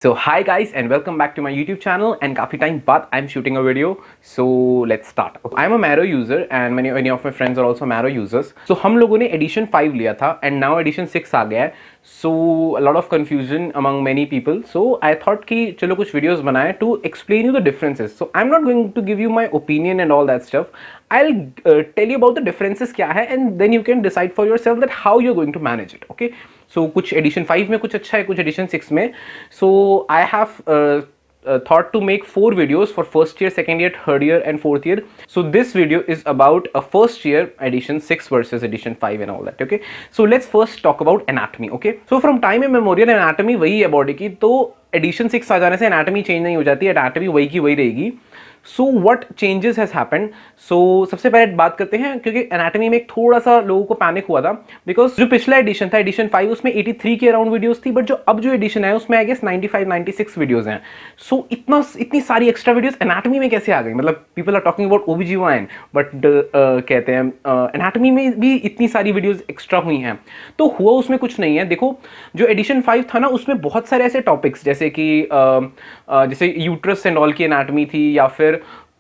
So hi guys and welcome back to my YouTube channel and काफ़ी time बाद I'm shooting a video. So let's start. I'm a Marrow user and many of my friends are also Marrow users. So हम लोगों ने edition 5 लिया था and now edition 6 आ गया है. So a lot of confusion among many people. So I thought कि चलो कुछ videos बनाएं to explain you the differences. So I'm not going to give you my opinion and all that stuff. I'll tell you about the differences क्या है and then you can decide for yourself that how you're going to manage it. Okay. So कुछ edition 5 में कुछ अच्छा है, कुछ edition 6 में. So I have thought to make 4 videos for first year, second year, third year and fourth year. So this video is about a first year edition 6 versus edition 5 and all that. Okay, so let's first talk about anatomy. Okay, so from time immemorial anatomy वही है body की, तो addition 6 आ जाने से anatomy change नहीं हो जाती, anatomy वही की वही रहेगी. So what changes has happened. So सबसे पहले बात करते हैं, क्योंकि एनाटमी में एक थोड़ा सा लोगों को पैनिक हुआ था, बिकॉज जो पिछला एडिशन था एडिशन 5 उसमें 83 के अराउंड वीडियोस थी, बट जो अब जो एडिशन है उसमें आई गेस 95-96 वीडियोस हैं. सो इतनी सारी एक्स्ट्रा वीडियोस एनाटमी में कैसे आ गई? मतलब people are talking about OBGYN but कहते हैं एनाटमी में भी इतनी सारी वीडियोस एक्स्ट्रा हुई हैं. तो हुआ उसमें कुछ नहीं है. देखो जो एडिशन 5 था ना उसमें बहुत सारे ऐसे टॉपिक्स जैसे कि जैसे यूट्रस एंड ऑल की एनाटमी थी, या फिर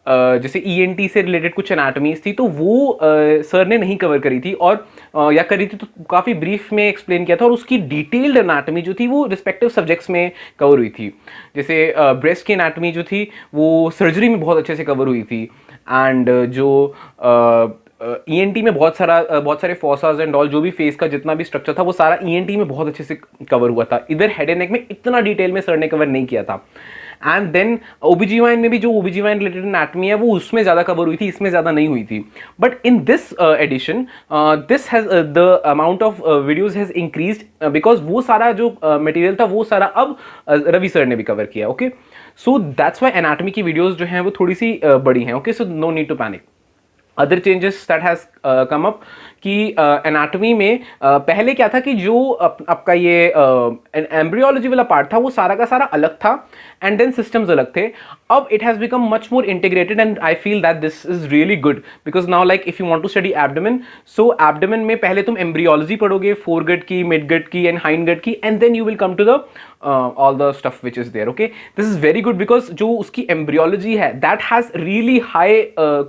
जैसे ENT से रिलेटेड कुछ एनाटमीज थी, तो वो सर ने नहीं कवर करी थी, और या करी थी तो काफ़ी ब्रीफ में एक्सप्लेन किया था, और उसकी डिटेल्ड एनाटमी जो थी वो रिस्पेक्टिव सब्जेक्ट्स में कवर हुई थी. जैसे ब्रेस्ट की एनाटमी जो थी वो सर्जरी में बहुत अच्छे से कवर हुई थी, एंड जो ENT में बहुत सारे फोसाज एंड ऑल, जो भी फेस का जितना भी स्ट्रक्चर था वो सारा ENT में बहुत अच्छे से कवर हुआ था. इधर हेड एंड नेक में इतना डिटेल में सर ने कवर नहीं किया था. एंड देन OBGYN में भी जो OBGYN रिलेटेड एनाटमी है वो उसमें ज़्यादा कवर हुई थी, इसमें ज़्यादा नहीं हुई थी. But in this edition this has the amount of videos has increased, because वो सारा जो मटेरियल था वो सारा अब रवि सर ने भी कवर किया. Okay, so that's why anatomy की वीडियोज़ जो हैं वो थोड़ी सी बड़ी हैं. Okay, so no need to panic. Other changes that has come up कि एनाटमी में पहले क्या था कि जो आपका ये एम्ब्रियोलॉजी वाला पार्ट था वो सारा का सारा अलग था, एंड देन सिस्टम्स अलग थे. अब it has become much more integrated, and I feel that this is really good, because now like if you want to study abdomen, so abdomen में पहले तुम एम्ब्रियोलॉजी पढ़ोगे, फोरगट की, मिडगट की and hindgut की, and then you will come to the all the stuff which is there. Okay, this is very good because जो उसकी embryology है that has really high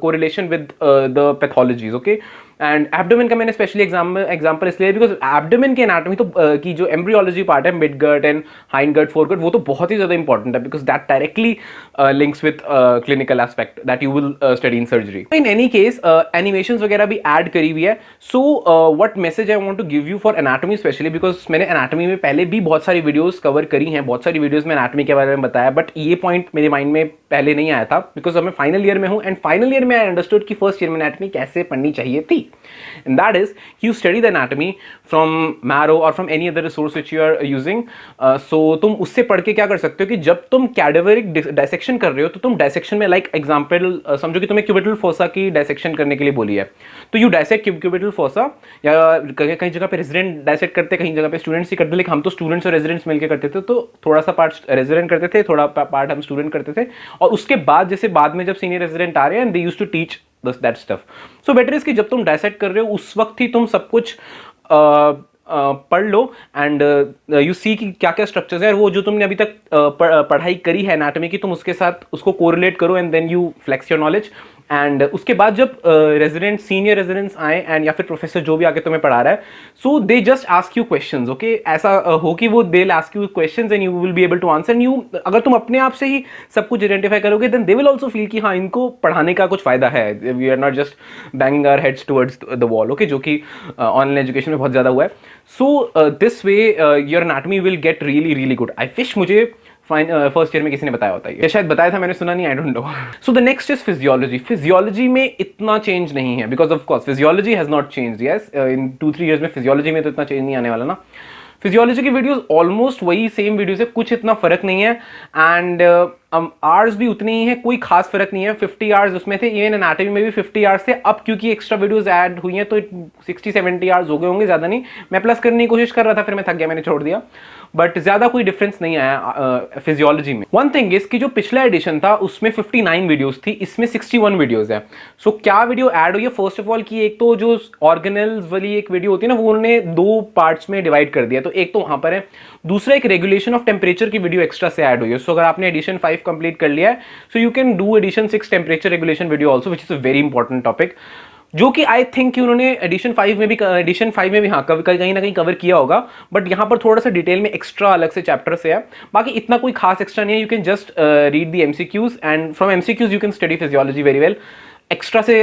correlation with the pathologies. Okay, and abdomen का मैंने specially example इसलिए because abdomen की anatomy तो की जो एम्ब्रियोलॉजी पार्ट है, मिडगट एंड हाइंडगट, फोरगट, वो तो बहुत ही ज़्यादा इंपॉर्टेंट है, because that directly links with clinical aspect that you will study in surgery. In any case animations वगैरह भी ऐड करी हुई है. So what message I want to give you for anatomy specially, because मैंने anatomy में पहले भी बहुत सारी वीडियोस कवर करी हैं, बहुत सारी वीडियोस में एनाटॉमी के बारे में बताया, बट ये पॉइंट मेरे माइंड में पहले नहीं आया था, बिकॉज अब मैं फाइनल ईयर में हूँ, एंड फाइनल ईयर में आई अंडरस्टूड कि फर्स्ट ईयर में एनाटॉमी कैसे पढ़नी चाहिए थी. And that is you study the anatomy from Marrow or from any other resource which you are using. So तुम उससे पढ़ के क्या कर सकते हो कि जब तुम कैडेवरिक डायसेक्शन कर रहे हो तो तुम डायसेक्शन में लाइक एग्जांपल समझो कि तुम्हें क्यूबिटल फोसा की डायसेक्शन करने के लिए बोली है, तो यू डायसेक्ट क्यूबिटल फोसा, या कहीं जगह पे रेजिडेंट डायसेक्ट करते, कहीं जगह पे स्टूडेंट्स ही करते, लेकिन हम तो स्टूडेंट्स और रेजिडेंट्स मिलकर करते थे, तो थोड़ा सा पार्ट रेजिडेंट करते थे, थोड़ा पार्ट हम स्टूडेंट करते थे, और उसके बाद जैसे बाद में जब सीनियर रेजिडेंट आ रहे हैं, they used to teach that stuff. So better is कि जब तुम डायसेक्ट कर रहे हो उस वक्त ही तुम सब कुछ पढ़ लो, एंड यू सी कि क्या क्या स्ट्रक्चर्स है, वो जो तुमने अभी तक पढ़ाई करी है एनाटॉमी की, तुम उसके साथ उसको कोरिलेट करो, and then you flex your knowledge. And उसके बाद जब रेजिडेंट, सीनियर रेजिडेंट्स आए, एंड या फिर प्रोफेसर जो भी आके तुम्हें पढ़ा रहा है, so they just ask you questions. Okay, ऐसा हो कि वो they ask you questions and you will be able to answer. And you, अगर तुम अपने आप से ही सब कुछ आइडेंटिफाई करोगे, then they will also feel कि हाँ इनको पढ़ाने का कुछ फायदा है, we are not just banging our heads towards the wall. Okay, जो कि ऑनलाइन एजुकेशन में बहुत ज़्यादा हुआ है. So this way your anatomy will get really really good. I wish मुझे फर्स्ट ईयर में किसी ने बताया होता है, ये शायद बताया था, मैंने सुना नहीं, I don't know. So the next is physiology. Physiology में इतना चेंज नहीं है, because of course physiology has not change. Yes, in 2-3 years में फिजियोलॉजी में तो इतना चेंज नहीं आने वाला ना. फिजियोलॉजी की वीडियोस ऑलमोस्ट वही सेम वीडियोस है, कुछ इतना फर्क नहीं है. एंड आवर्स भी उतनी ही है, कोई खास फर्क नहीं है। 50 आवर्स उसमें थे, इवन एनाटॉमी में भी 50 आवर्स थे। अब क्योंकि एक्स्ट्रा वीडियोस ऐड हुई हैं तो 60-70 आवर्स हो गए होंगे, ज़्यादा नहीं। मैं प्लस करने की कोशिश कर रहा था, फिर मैं थक गया, मैंने छोड़ दिया। बट ज़्यादा कोई डिफरेंस नहीं आया फिजियोलॉजी में। वन थिंग इज कि जो पिछला एडिशन था उसमें 59 वीडियोस थी, इसमें 61 वीडियोस है। सो क्या वीडियो ऐड हुई है? फर्स्ट ऑफ ऑल कि एक तो जो ऑर्गेनल्स वाली एक वीडियो होती है ना, वो उन्होंने 2 पार्ट्स में डिवाइड कर दिया, तो एक तो वहां पर है। दूसरा एक रेगुलेशन ऑफ टेम्परेचर की वीडियो एक्स्ट्रा से ऐड हुई है। सो अगर आपने एडिशन 5 कंप्लीट कर लिया है, so you can do edition 6 temperature regulation video also, which is a very important topic, जो कि आई थिंक कि उन्होंने एडिशन 5 में भी हाँ कहीं ना कहीं कवर किया होगा। बट यहाँ पर थोड़ा सा डिटेल में एक्स्ट्रा अलग से चैप्टर से है। बाकी इतना कोई खास एक्स्ट्रा नहीं है। You can just read the MCQs and from MCQs you can study physiology very well. Extra से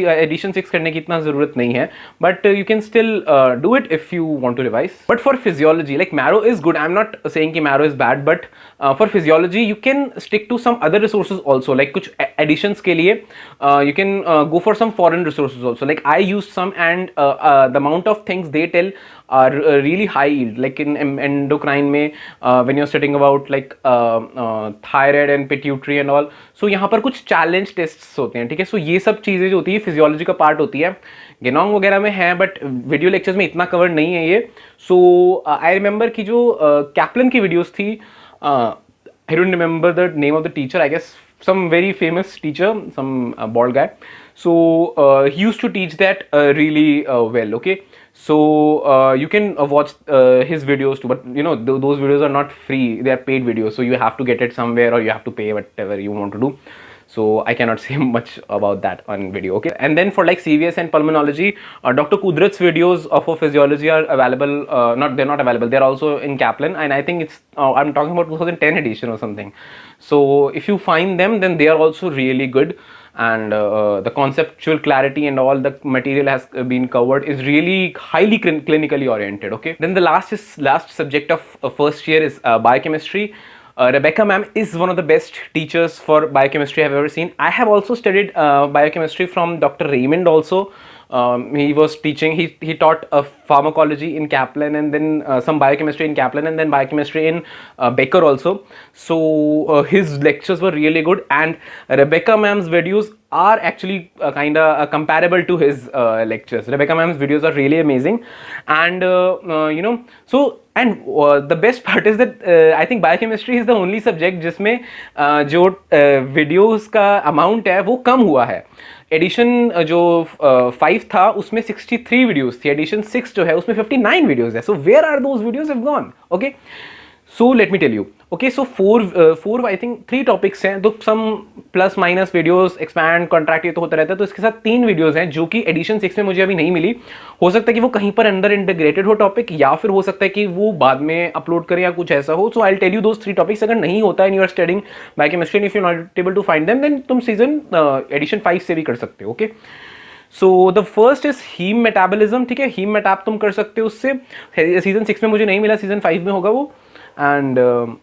एडिशन 6 करने की इतना जरूरत नहीं है, but you can still do it if you want to revise. But for physiology like Marrow is good, I am not saying कि Marrow is bad, but for physiology you can stick to some other resources also. Like कुछ editions के लिए you can go for some foreign resources also. Like I use some and the amount of things they tell are really high yield, like in endocrine में when you're studying about like thyroid and pituitary and all, so यहाँ पर कुछ challenge tests होते हैं, ठीक है। सो ये सब चीज़ें जो होती है फिजियोलॉजी का पार्ट होती है, गेनोंग वगैरह में है, बट वीडियो लेक्चर्स में इतना कवर नहीं है ये। सो आई रिमेंबर कि जो कैप्लन की वीडियोस थी, I don't remember the name of the teacher, I guess some very famous teacher, some bald guy. So he used to teach that really well, okay. So you can watch his videos too, but you know those videos are not free, they are paid videos, so you have to get it somewhere or you have to pay whatever you want to do. So I cannot say much about that on video, okay. And then for like CVS and pulmonology, Dr. Kudrat's videos for physiology are available, they're not available, they're also in Kaplan, and I think it's I'm talking about 2010 edition or something. So if you find them, then they are also really good, and the conceptual clarity and all the material has been covered is really highly clinically oriented, okay. Then the last subject of first year is biochemistry. Rebecca ma'am is one of the best teachers for biochemistry I've ever seen. I have also studied biochemistry from Dr. Raymond also. He was teaching, he taught pharmacology in Kaplan, and then some biochemistry in Kaplan, and then biochemistry in Becker also. So his lectures were really good, and Rebecca ma'am's videos are actually kind of comparable to his lectures. Rebecca ma'am's videos are really amazing, and you know, so and the best part is that I think biochemistry is the only subject जिसमें जो videos का amount है वो कम हुआ है। Addition जो 5 था उसमें 63 वीडियोस थी, एडिशन 6 जो है उसमें 59 वीडियोस है। So where are those videos have gone, okay. So let me tell you, okay. So for I think 3 topics हैं, तो sum plus minus videos, expand, contract, ये तो होता रहता है। तो इसके साथ 3 वीडियोस हैं जो कि एडिशन 6 में मुझे अभी नहीं मिली। हो सकता है कि वो कहीं पर अंदर इंटीग्रेटेड हो टॉपिक, या फिर हो सकता है कि वो बाद में अपलोड करें या कुछ ऐसा हो। So I will tell you those 3 topics. अगर नहीं होता है, you are studying biochemistry and if you not able to find them तुम सीजन एडिशन 5 से भी कर सकते हो, ओके। So the first is heme metabolism, ठीक है। हीम मेटाब तुम कर सकते हो उससे, सीजन 6 में मुझे नहीं मिला, सीजन 5 में होगा वो। And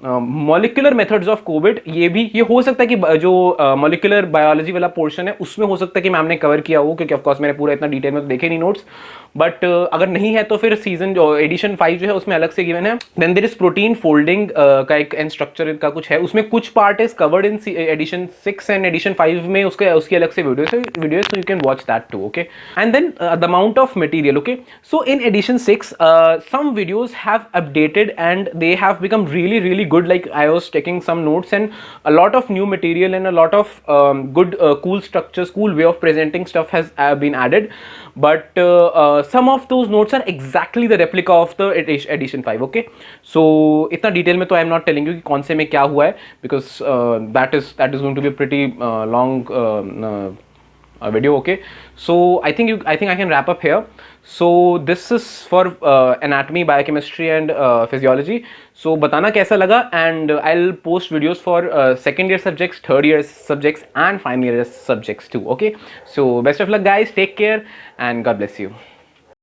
molecular methods of Covid, ये हो सकता है कि जो मॉलिक्यूलर बायोलॉजी वाला पोर्शन है उसमें हो सकता है कि मैम ने कवर किया हो, क्योंकि ऑफकोर्स मैंने पूरा इतना डिटेल में तो देखे नहीं नोट्स। बट अगर नहीं है तो फिर सीजन जो एडिशन 5 जो है उसमें अलग से गिवन है। Then there is protein folding का एक एंड स्ट्रक्चर का कुछ है, उसमें कुछ part is covered in edition 6 and edition 5 में उसकी अलग से video so you can watch that too, okay. And then the amount of material, okay. So in edition 6 some videos have updated and they have become really good. Like I was taking some notes and a lot of new material and a lot of good cool structures, cool way of presenting stuff has been added, but some of those notes are exactly the replica of the edition 5, okay. So इतना detail में तो आई am not telling you कि कौन से में क्या हुआ है, because that is going to be a pretty long video, okay. So I think I can wrap up here. So this is for anatomy, biochemistry and physiology. So बताना कैसा लगा, and I'll post videos for second year subjects, third year subjects and final year subjects too, okay. So best of luck guys, take care and God bless you.